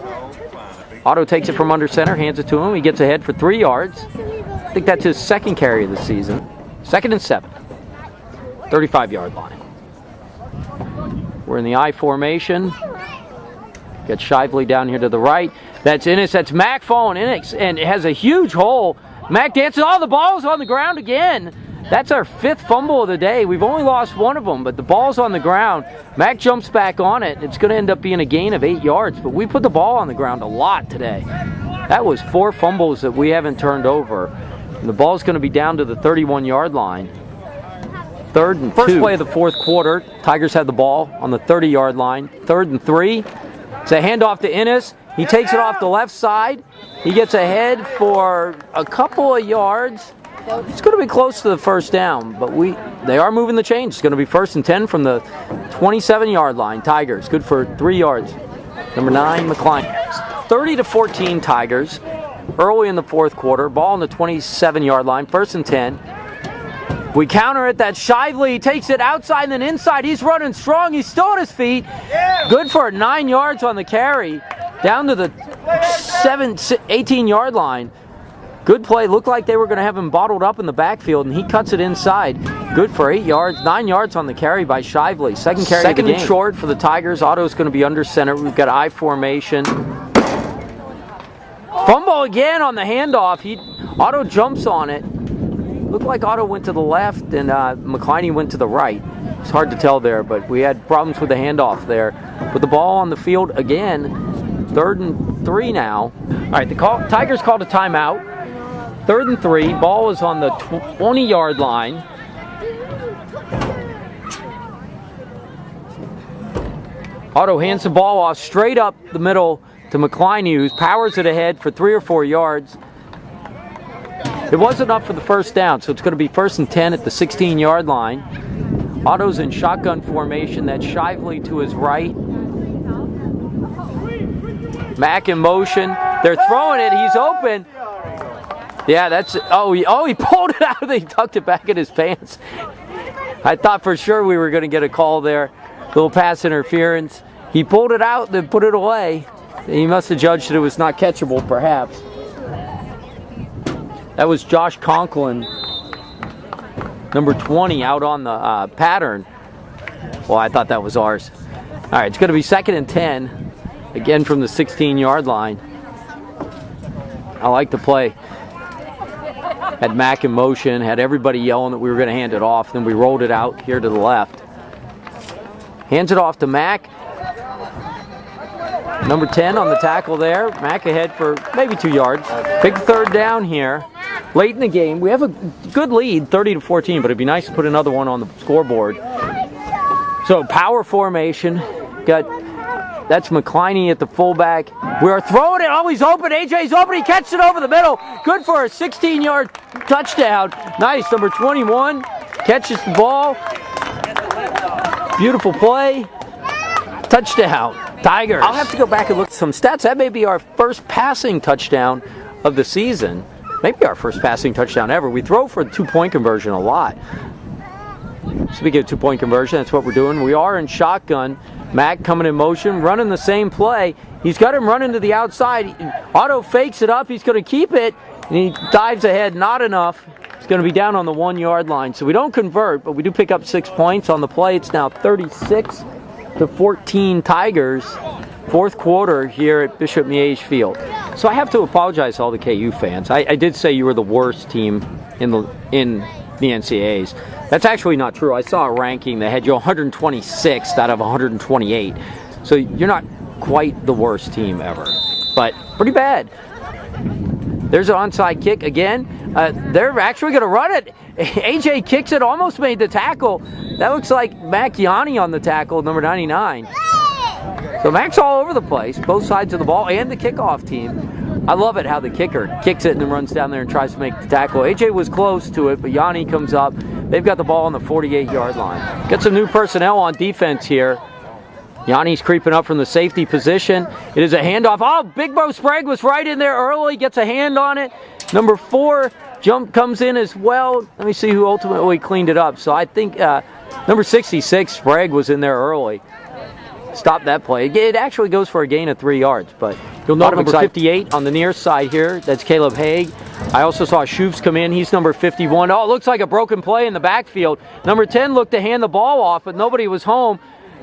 Otto takes it from under center, hands it to him. He gets ahead for 3 yards. I think that's his 2nd carry of the season. 2nd and 7. 35-yard line. We're in the I formation. Got Shively down here to the right. That's Ennis. That's Mac falling in, and it has a huge hole. Mac dances. Oh, the ball's on the ground again. That's our 5th fumble of the day. We've only lost 1 of them, but the ball's on the ground. Mac jumps back on it. It's going to end up being a gain of 8 yards, but we put the ball on the ground a lot today. That was 4 fumbles that we haven't turned over. And the ball's going to be down to the 31-yard line. 3rd and 2. First play of the 4th quarter. Tigers had the ball on the 30-yard line. 3rd and 3. It's a handoff to Ennis. He takes it off the left side. He gets ahead for a couple of yards. It's going to be close to the first down, but they are moving the chains. It's going to be 1st and 10 from the 27-yard line. Tigers, good for 3 yards. Number 9, McClain. 30-14 Tigers. Early in the 4th quarter. Ball on the 27-yard line. 1st and 10. We counter it. That Shively takes it outside and then inside. He's running strong. He's still on his feet. Good for 9 yards on the carry. Down to the 18-yard line. Good play. Looked like they were going to have him bottled up in the backfield, and he cuts it inside. Good for 8 yards. 9 yards on the carry by Shively. Second carry of the game. 2nd and short for the Tigers. Otto's going to be under center. We've got I formation. Fumble again on the handoff. Otto jumps on it. Looked like Otto went to the left, and McClain went to the right. It's hard to tell there, but we had problems with the handoff there. Put the ball on the field again. 3rd and 3 now. All right, the Tigers called a timeout. 3rd and 3. Ball is on the 20-yard line. Otto hands the ball off straight up the middle to McClain, who powers it ahead for 3 or 4 yards. It wasn't enough for the first down, so it's going to be 1st and 10 at the 16-yard line. Otto's in shotgun formation. That's Shively to his right. Mac in motion. They're throwing it. He's open. Yeah, that's it. Oh, he pulled it out. He tucked it back in his pants. I thought for sure we were going to get a call there. Little pass interference. He pulled it out, then put it away. He must have judged that it was not catchable, perhaps. That was Josh Conklin, number 20, out on the pattern. Well, I thought that was ours. All right, it's going to be 2nd and 10, again from the 16-yard line. I like the play. Had Mac in motion, had everybody yelling that we were going to hand it off. Then we rolled it out here to the left. Hands it off to Mac. Number 10 on the tackle there. Mac ahead for maybe 2 yards. Big 3rd down here. Late in the game. We have a good lead, 30-14, but it'd be nice to put another one on the scoreboard. So power formation. That's McClain at the fullback. We are throwing it. Oh, he's open. AJ's open. He catches it over the middle. Good for a 16-yard touchdown. Nice. Number 21 catches the ball. Beautiful play. Touchdown. Tigers. I'll have to go back and look at some stats. That may be our first passing touchdown of the season. Maybe our first passing touchdown ever. We throw for a 2-point conversion a lot. Speaking of 2-point conversion, that's what we're doing. We are in shotgun. Mac coming in motion, running the same play. He's got him running to the outside. Otto fakes it up. He's going to keep it, and he dives ahead. Not enough. It's going to be down on the 1-yard line. So we don't convert, but we do pick up 6 points on the play. It's now 36-14 Tigers. 4th quarter here at Bishop Miege Field. So I have to apologize to all the KU fans. I did say you were the worst team in the NCAAs. That's actually not true. I saw a ranking that had you 126th out of 128. So you're not quite the worst team ever, but pretty bad. There's an onside kick again. They're actually going to run it. AJ kicks it, almost made the tackle. That looks like Mac Yanni on the tackle, number 99. So Mac's all over the place, both sides of the ball and the kickoff team. I love it how the kicker kicks it and then runs down there and tries to make the tackle. AJ was close to it, but Yanni comes up. They've got the ball on the 48-yard line. Got some new personnel on defense here. Yanni's creeping up from the safety position. It is a handoff. Oh, Big Bro Sprague was right in there early. Gets a hand on it. Number 4 jump comes in as well. Let me see who ultimately cleaned it up. So I think number 66, Sprague, was in there early. Stop that play. It actually goes for a gain of 3 yards, but you'll note number 58 on the near side here. That's Caleb Haig. I also saw Shoofs come in. He's number 51. Oh, it looks like a broken play in the backfield. Number 10 looked to hand the ball off, but nobody was home.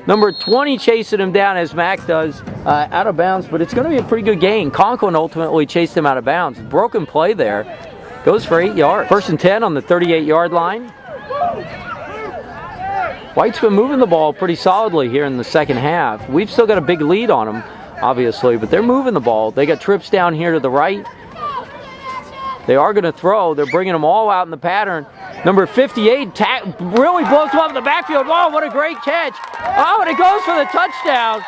Number 20 chasing him down as Mac does, out of bounds, but it's going to be a pretty good gain. Conklin ultimately chased him out of bounds. Broken play there. Goes for 8 yards. 1st and 10 on the 38-yard line. White's been moving the ball pretty solidly here in the second half. We've still got a big lead on them, obviously, but they're moving the ball. They got trips down here to the right. They are going to throw. They're bringing them all out in the pattern. Number 58 really blows them up in the backfield. Oh, what a great catch. Oh, and it goes for the touchdown.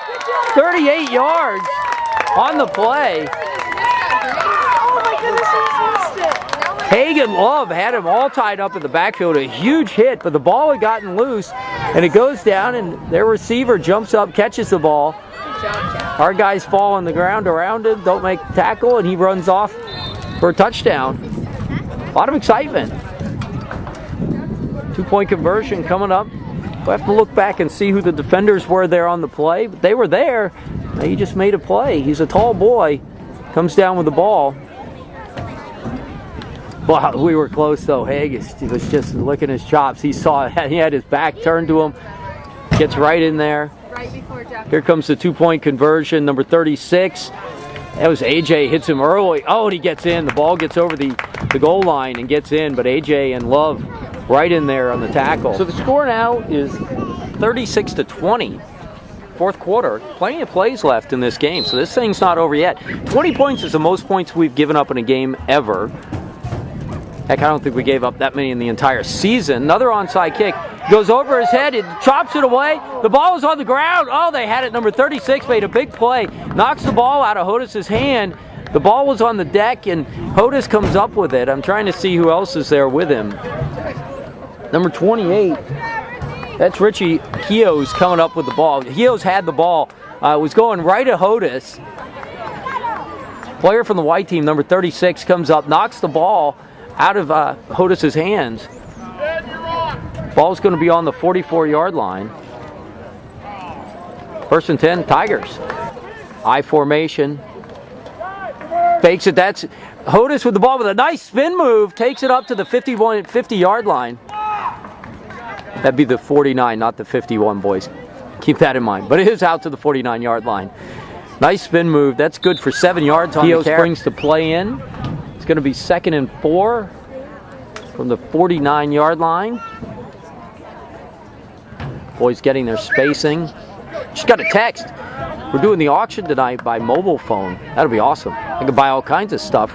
38 yards on the play. Oh my goodness, he missed it. Hagen Love had him all tied up in the backfield. A huge hit, but the ball had gotten loose, and it goes down, and their receiver jumps up, catches the ball. Our guys fall on the ground around him, don't make tackle, and he runs off for a touchdown. A lot of excitement. 2-point conversion coming up. We'll have to look back and see who the defenders were there on the play. But they were there. He just made a play. He's a tall boy. Comes down with the ball. Wow, we were close though. Haggis was just licking his chops. He saw it. He had his back turned to him. Gets right in there. Right before Jeff. Here comes the 2-point conversion. Number 36. That was AJ. Hits him early. Oh, and he gets in. The ball gets over the goal line and gets in. But AJ and Love right in there on the tackle. So the score now is 36-20. Fourth quarter. Plenty of plays left in this game. So this thing's not over yet. 20 points is the most points we've given up in a game ever. Heck, I don't think we gave up that many in the entire season. Another onside kick. Goes over his head. It chops it away. The ball is on the ground. Oh, they had it. Number 36 made a big play. Knocks the ball out of Hodis' hand. The ball was on the deck, and Hodis comes up with it. I'm trying to see who else is there with him. Number 28. That's Richie Hio's coming up with the ball. Hio's had the ball. Was going right at Hodis. Player from the white team, number 36, comes up, knocks the ball out of Hodis' hands. Ball's going to be on the 44-yard line. 1st and 10, Tigers. I formation. Fakes it. That's Hodis with the ball with a nice spin move. Takes it up to the 50-yard line. That'd be the 49, not the 51, boys. Keep that in mind. But it is out to the 49-yard line. Nice spin move. That's good for 7 yards on the carry. Brings the play in. It's going to be 2nd and 4 from the 49-yard line. Boys getting their spacing. Just got a text. We're doing the auction tonight by mobile phone. That'll be awesome. I can buy all kinds of stuff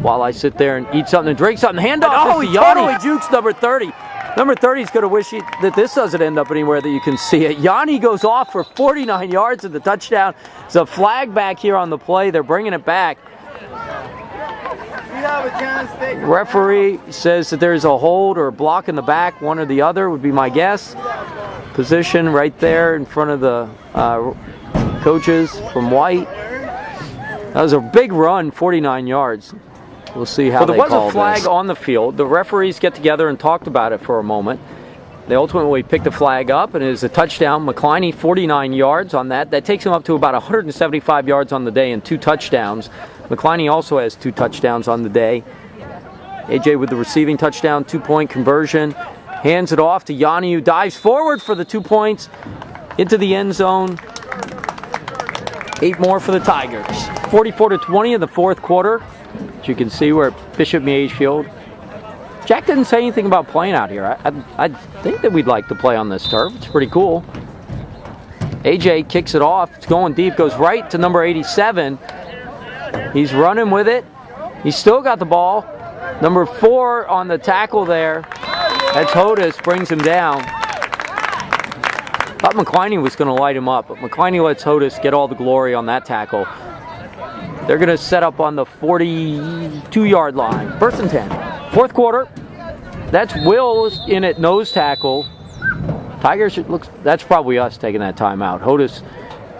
while I sit there and eat something and drink something. Hand off. Oh, he totally jukes number 30. Number 30 is going to wish that this doesn't end up anywhere that you can see it. Yanni goes off for 49 yards at the touchdown. There's a flag back here on the play. They're bringing it back. Referee says that there's a hold or a block in the back. One or the other would be my guess. Position right there in front of the coaches from White. That was a big run, 49 yards. We'll see how they call this. There was a flag on the field. The referees get together and talked about it for a moment. They ultimately picked the flag up, and it is a touchdown. McCliney, 49 yards on that. That takes him up to about 175 yards on the day and 2 touchdowns. McCliney also has 2 touchdowns on the day. AJ with the receiving touchdown, 2-point conversion. Hands it off to Yanni, who dives forward for the 2 points into the end zone. 8 more for the Tigers. 44-20 in the fourth quarter. As you can see, we're at Bishop Miege Field. Jack didn't say anything about playing out here. I think that we'd like to play on this turf. It's pretty cool. AJ kicks it off. It's going deep. Goes right to number 87. He's running with it. He's still got the ball. Number 4 on the tackle there. That's Hodis. Brings him down. Thought McCliney was going to light him up, but McCliney lets Hodis get all the glory on that tackle. They're going to set up on the 42-yard line. 1st and 10. Fourth quarter. That's Will in at nose tackle. Tigers, that's probably us taking that timeout. Hodis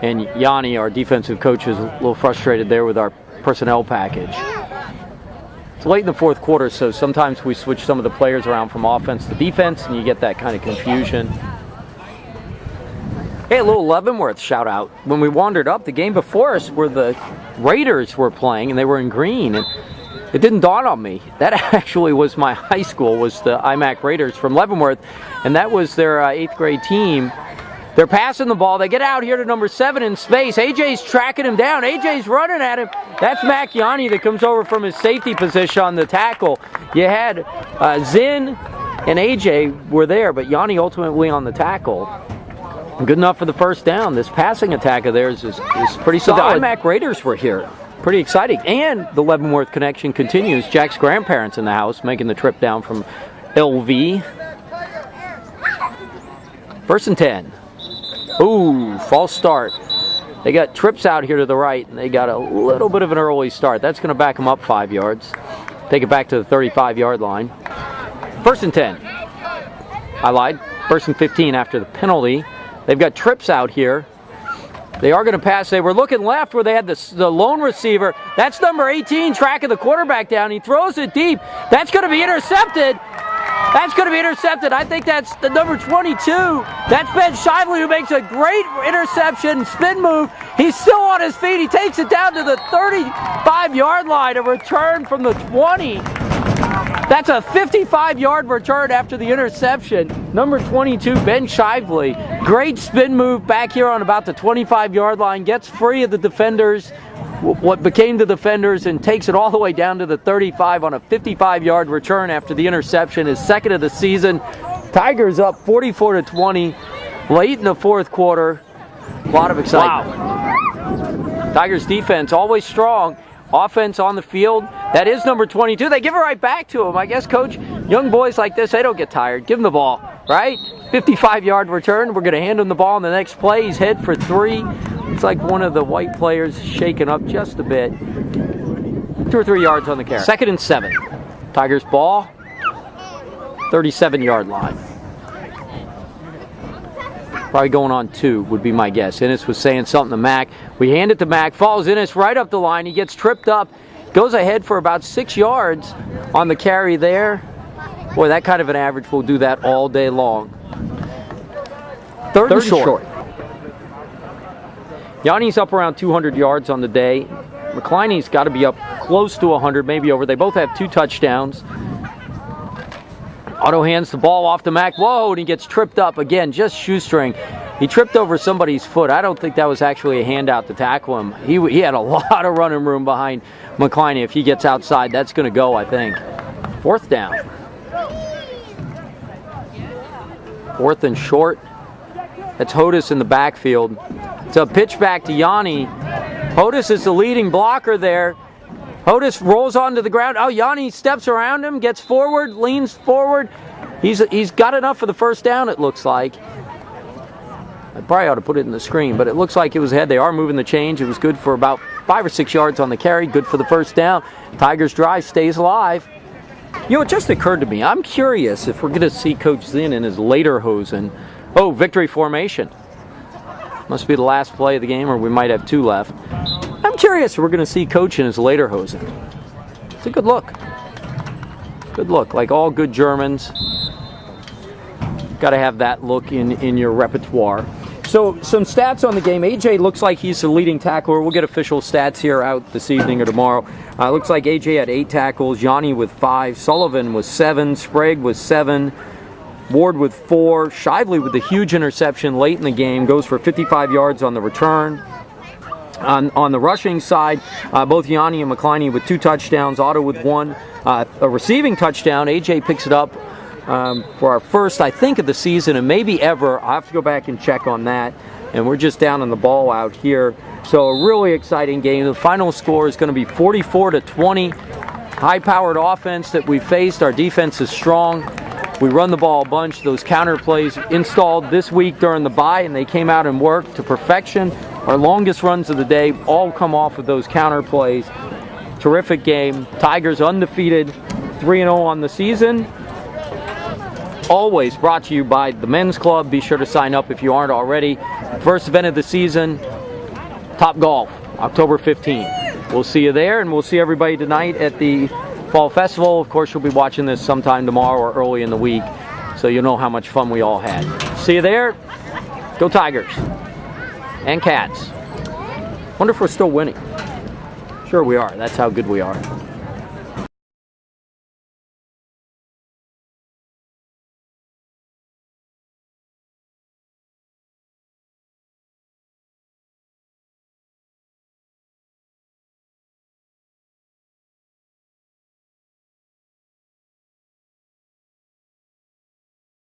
and Yanni, our defensive coaches, a little frustrated there with our personnel package. It's late in the fourth quarter, so sometimes we switch some of the players around from offense to defense, and you get that kind of confusion. Hey, a little Leavenworth shout out. When we wandered up, the game before us where the Raiders were playing, and they were in green, and it didn't dawn on me. That actually was my high school, was the IMAC Raiders from Leavenworth, and that was their 8th grade team They're passing the ball. They get out here to number 7 in space. AJ's tracking him down. AJ's running at him. That's Mac Yanni that comes over from his safety position on the tackle. You had Zinn and AJ were there, but Yanni ultimately on the tackle. Good enough for the first down. This passing attack of theirs is pretty solid. The IMAC Raiders were here. Pretty exciting. And the Leavenworth connection continues. Jack's grandparents in the house making the trip down from LV. 1st and 10. Ooh, false start. They got trips out here to the right, and they got a little bit of an early start. That's going to back them up 5 yards. Take it back to the 35-yard line. 1st and 10. I lied. 1st and 15 after the penalty. They've got trips out here. They are going to pass. They were looking left where they had the lone receiver. That's number 18 tracking the quarterback down. He throws it deep. That's going to be intercepted. That's going to be intercepted. I think that's the number 22. That's Ben Shively, who makes a great interception, spin move. He's still on his feet. He takes it down to the 35-yard line, a return from the 20. That's a 55-yard return after the interception. Number 22, Ben Shively. Great spin move back here on about the 25-yard line. Gets free of the defenders, what became the defenders, and takes it all the way down to the 35 on a 55-yard return after the interception. His second of the season. Tigers up 44-20 late in the 4th quarter. A lot of excitement. Wow. Tigers defense always strong. Offense on the field. That is number 22. They give it right back to him. I guess, Coach, young boys like this, they don't get tired. Give them the ball, right? 55-yard return. We're going to hand him the ball in the next play. He's head for 3. It's like one of the white players shaking up just a bit. 2 or 3 yards on the carry. 2nd and 7. Tigers ball. 37-yard line. Probably going on 2 would be my guess. Ennis was saying something to Mac. We hand it to Mac. Follows Ennis right up the line. He gets tripped up. Goes ahead for about 6 yards on the carry there. Boy, that kind of an average will do that all day long. 3rd and short. Yanni's up around 200 yards on the day. McCliney's got to be up close to 100, maybe over. They both have 2 touchdowns. Otto hands the ball off to Mac. Whoa, and he gets tripped up again, just shoestring. He tripped over somebody's foot. I don't think that was actually a handout to tackle him. He had a lot of running room behind McCliney. If he gets outside, that's going to go, I think. 4th down. 4th and short. That's Hodis in the backfield. It's a pitch back to Yanni. Hodis is the leading blocker there. Hodis rolls onto the ground. Oh, Yanni steps around him, gets forward, leans forward. He's got enough for the first down, it looks like. I probably ought to put it in the screen, but it looks like it was ahead. They are moving the change. It was good for about 5 or 6 yards on the carry. Good for the first down. Tigers drive stays alive. You know, it just occurred to me. I'm curious if we're going to see Coach Zinn in his lederhosen. Oh, victory formation. Must be the last play of the game, or we might have 2 left. I'm curious if we're going to see Coach in his lederhosen. It's a good look. Good look, like all good Germans. Got to have that look in your repertoire. So, some stats on the game. AJ looks like he's the leading tackler. We'll get official stats here out this evening or tomorrow. Looks like AJ had 8 tackles, Yanni with 5, Sullivan with 7, Sprague with 7, Ward with 4, Shively with the huge interception late in the game, goes for 55 yards on the return. On the rushing side, both Yanni and McCliney with 2 touchdowns, Otto with 1. A receiving touchdown. AJ picks it up for our first, I think, of the season and maybe ever. I'll have to go back and check on that. And we're just down on the ball out here. So a really exciting game. The final score is going to be 44-20. High-powered offense that we faced. Our defense is strong. We run the ball a bunch. Those counter plays installed this week during the bye, and they came out and worked to perfection. Our longest runs of the day all come off of those counter plays. Terrific game. Tigers undefeated, 3-0 on the season. Always brought to you by the Men's Club. Be sure to sign up if you aren't already. First event of the season, Top Golf, October 15th. We'll see you there, and we'll see everybody tonight at the Fall Festival. Of course, you'll be watching this sometime tomorrow or early in the week, so you'll know how much fun we all had. See you there. Go Tigers. And Cats. Wonder if we're still winning. Sure we are. That's how good we are.